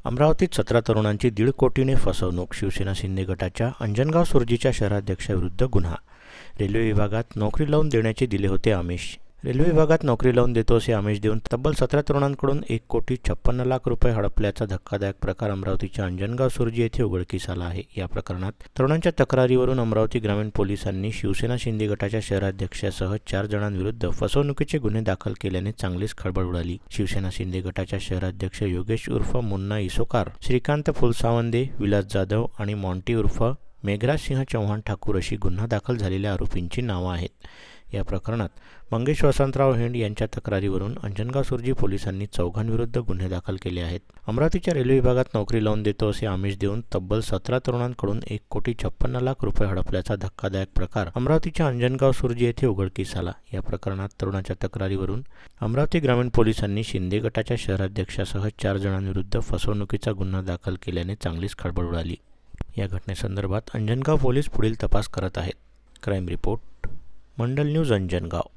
अमरावतीत 17 तरुणांची 1.5 कोटीने फसवणूक. शिवसेना शिंदे गटाच्या अंजनगाव सुरजीच्या शहराध्यक्षाविरुद्ध गुन्हा. रेल्वे विभागात नोकरी लावून देण्याचे दिले होते आमिष. रेल्वे विभागात नोकरी लावून देतो असे आमिष देऊन तब्बल 17 तरुणांकडून 1,56,00,000 रुपये हडपल्याचा धक्कादायक प्रकार अमरावतीच्या अंजनगाव सुरजी येथे उघडकीस आला आहे. या प्रकरणात तरुणांच्या तक्रारीवरून अमरावती ग्रामीण पोलिसांनी शिवसेना शिंदे गटाच्या शहराध्यक्षासह 4 जणांविरुद्ध फसवणुकीचे गुन्हे दाखल केल्याने चांगलीच खळबळ उडाली. शिवसेना शिंदे गटाच्या शहराध्यक्ष योगेश उर्फ मुन्ना इसोकार, श्रीकांत फुलसावंदे, विलास जाधव आणि मॉन्टी उर्फ मेघराज सिंह चव्हाण ठाकूर अशी गुन्हा दाखल झालेल्या आरोपींची नावं आहेत. या प्रकरणात मंगेश वसंतराव हेंड यांच्या तक्रारीवरून अंजनगाव सुरजी पोलिसांनी 4 जणांविरुद्ध गुन्हे दाखल केले आहेत. अमरावतीच्या रेल्वे विभागात नोकरी लावून देतो असे आमिष देऊन तब्बल 17 तरुणांकडून 1,56,00,000 रुपये हडपल्याचा धक्कादायक प्रकार अमरावतीच्या अंजनगाव सुरजी येथे उघडकीस आला. या प्रकरणात तरुणाच्या तक्रारीवरून अमरावती ग्रामीण पोलिसांनी शिंदे गटाच्या शहराध्यक्षासह 4 जणांविरुद्ध फसवणुकीचा गुन्हा दाखल केल्याने चांगलीच खळबळ उडाली. या घटनेसंदर्भात अंजनगाव पोलीस पुढील तपास करत आहेत. क्राईम रिपोर्ट, मंडल न्यूज, अंजनगाव.